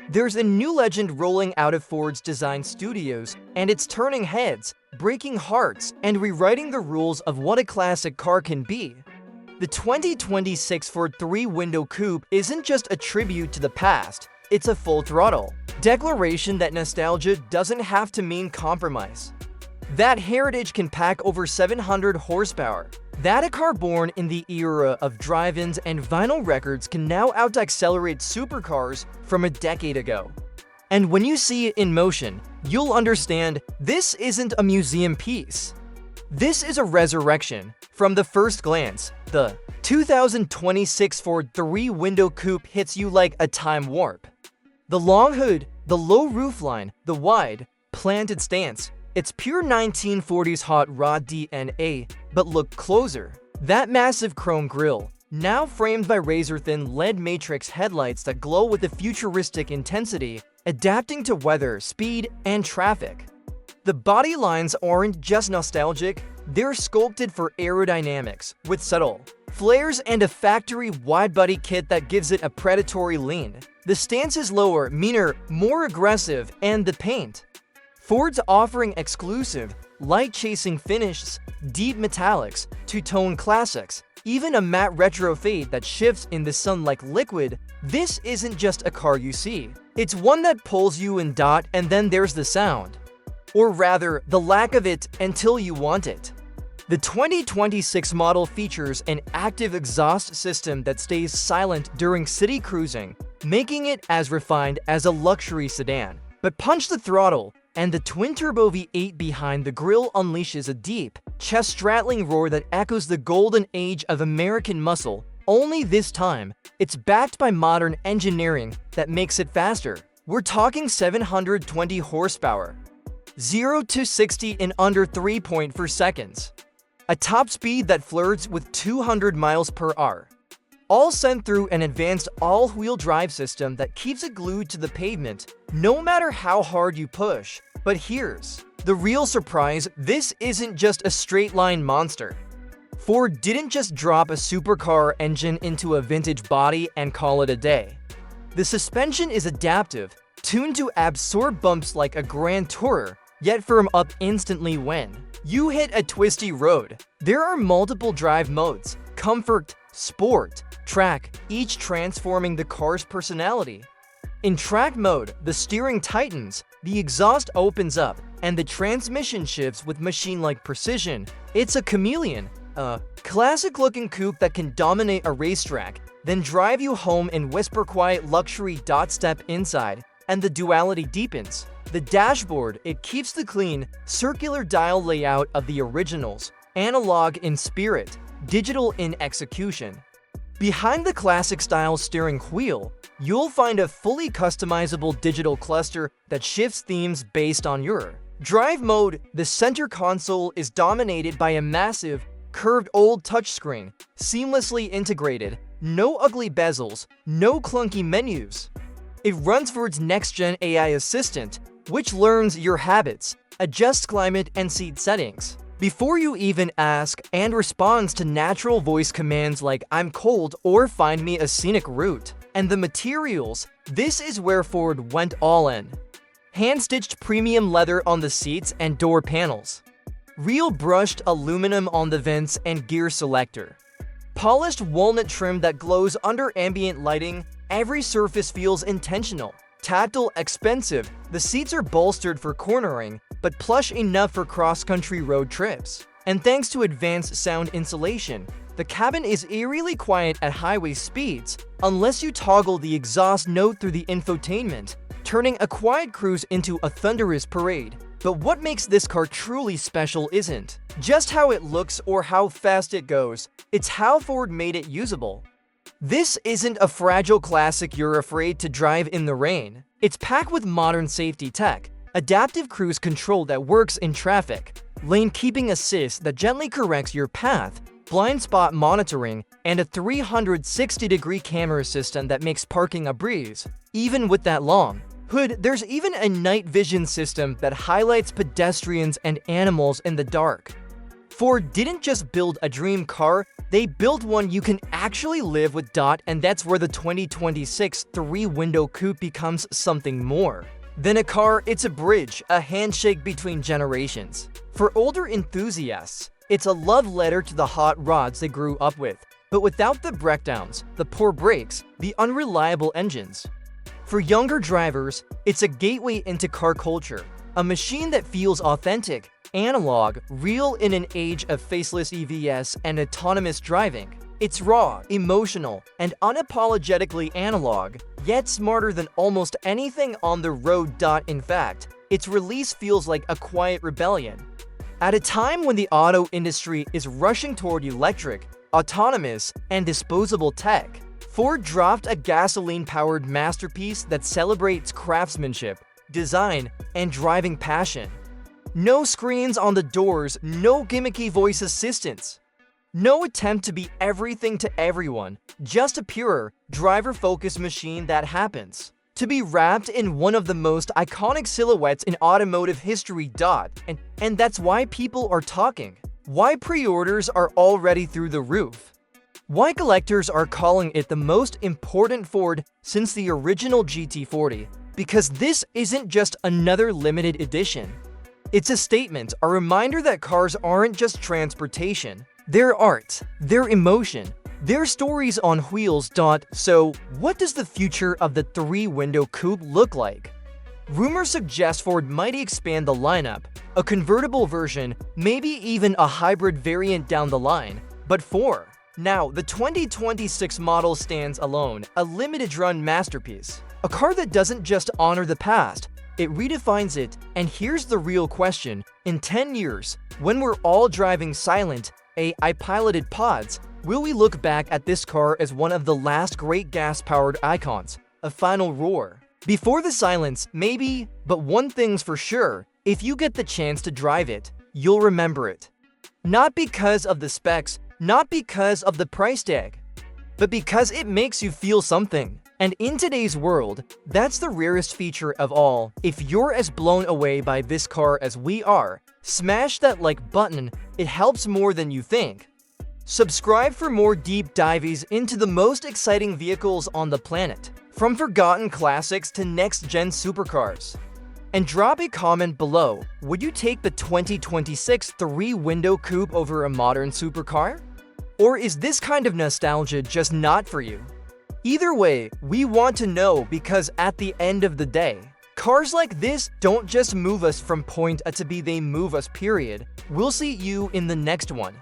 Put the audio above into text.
There's a new legend rolling out of Ford's design studios, and it's turning heads, breaking hearts, and rewriting the rules of what a classic car can be. The 2026 Ford three-window coupe isn't just a tribute to the past, it's a full-throttle declaration that nostalgia doesn't have to mean compromise. That heritage can pack over 700 horsepower. That a car born in the era of drive-ins and vinyl records can now out-accelerate supercars from a decade ago. And when you see it in motion, you'll understand this isn't a museum piece. This is a resurrection. From the first glance, the 2026 Ford three-window coupe hits you like a time warp. The long hood, the low roofline, the wide, planted stance. It's pure 1940s hot rod DNA, but look closer. That massive chrome grille, now framed by razor-thin LED matrix headlights that glow with a futuristic intensity, adapting to weather, speed, and traffic. The body lines aren't just nostalgic, they're sculpted for aerodynamics, with subtle flares and a factory wide-body kit that gives it a predatory lean. The stance is lower, meaner, more aggressive, and the paint. Ford's offering exclusive, light-chasing finishes, deep metallics, two-tone classics, even a matte retro fade that shifts in the sun like liquid. This isn't just a car you see. It's one that pulls you in. And then there's the sound. Or rather, the lack of it until you want it. The 2026 model features an active exhaust system that stays silent during city cruising, making it as refined as a luxury sedan. But punch the throttle, and the twin-turbo V8 behind the grille unleashes a deep, chest-straddling roar that echoes the golden age of American muscle. Only this time, it's backed by modern engineering that makes it faster. We're talking 720 horsepower. 0 to 60 in under 3.4 seconds. A top speed that flirts with 200 miles per hour. All sent through an advanced all-wheel drive system that keeps it glued to the pavement, no matter how hard you push. But here's the real surprise: this isn't just a straight-line monster. Ford didn't just drop a supercar engine into a vintage body and call it a day. The suspension is adaptive, tuned to absorb bumps like a Grand Tourer, yet firm up instantly when you hit a twisty road. There are multiple drive modes: comfort, sport, track, each transforming the car's personality. In track mode, the steering tightens, the exhaust opens up, and the transmission shifts with machine-like precision. It's a chameleon, a classic-looking coupe that can dominate a racetrack, then drive you home in whisper-quiet luxury. Step inside, and the duality deepens. The dashboard, it keeps the clean, circular dial layout of the originals, analog in spirit, digital in execution. Behind the classic-style steering wheel, you'll find a fully customizable digital cluster that shifts themes based on your drive mode. The center console is dominated by a massive, curved old touchscreen, seamlessly integrated, no ugly bezels, no clunky menus. It runs Ford's next-gen AI assistant, which learns your habits, adjusts climate and seat settings before you even ask, and responds to natural voice commands like "I'm cold" or "Find me a scenic route." And the materials, this is where Ford went all in. Hand-stitched premium leather on the seats and door panels. Real brushed aluminum on the vents and gear selector. Polished walnut trim that glows under ambient lighting. Every surface feels intentional. Tactile, expensive. The seats are bolstered for cornering, but plush enough for cross-country road trips. And thanks to advanced sound insulation, the cabin is eerily quiet at highway speeds, unless you toggle the exhaust note through the infotainment, turning a quiet cruise into a thunderous parade. But what makes this car truly special isn't just how it looks or how fast it goes, it's how Ford made it usable. This isn't a fragile classic you're afraid to drive in the rain. It's packed with modern safety tech, adaptive cruise control that works in traffic, lane keeping assist that gently corrects your path, blind spot monitoring, and a 360-degree camera system that makes parking a breeze. Even with that long hood, there's even a night vision system that highlights pedestrians and animals in the dark. Ford didn't just build a dream car, they built one you can actually live with. And that's where the 2026 three-window coupe becomes something more than a car. It's a bridge, a handshake between generations. For older enthusiasts, it's a love letter to the hot rods they grew up with, but without the breakdowns, the poor brakes, the unreliable engines. For younger drivers, it's a gateway into car culture, a machine that feels authentic, analog, real in an age of faceless EVs and autonomous driving. It's raw, emotional, and unapologetically analog, yet smarter than almost anything on the road. In fact, its release feels like a quiet rebellion. At a time when the auto industry is rushing toward electric, autonomous, and disposable tech, Ford dropped a gasoline-powered masterpiece that celebrates craftsmanship, design, and driving passion. No screens on the doors, no gimmicky voice assistants. No attempt to be everything to everyone, just a pure, driver-focused machine that happens to be wrapped in one of the most iconic silhouettes in automotive history. And that's why people are talking. Why pre-orders are already through the roof. Why collectors are calling it the most important Ford since the original GT40. Because this isn't just another limited edition. It's a statement, a reminder that cars aren't just transportation. They're art, they're emotion, they're stories on wheels. So, what does the future of the three-window coupe look like? Rumors suggest Ford might expand the lineup, a convertible version, maybe even a hybrid variant down the line. But for now, the 2026 model stands alone, a limited-run masterpiece. A car that doesn't just honor the past, it redefines it. And here's the real question. In 10 years, when we're all driving silent, AI-piloted pods, will we look back at this car as one of the last great gas-powered icons? A final roar. Before the silence, maybe, but one thing's for sure, if you get the chance to drive it, you'll remember it. Not because of the specs, not because of the price tag, but because it makes you feel something. And in today's world, that's the rarest feature of all. If you're as blown away by this car as we are, smash that like button, it helps more than you think. Subscribe for more deep dives into the most exciting vehicles on the planet, from forgotten classics to next-gen supercars. And drop a comment below, would you take the 2026 three-window coupe over a modern supercar? Or is this kind of nostalgia just not for you? Either way, we want to know, because at the end of the day, cars like this don't just move us from point A to B, they move us, period. We'll see you in the next one.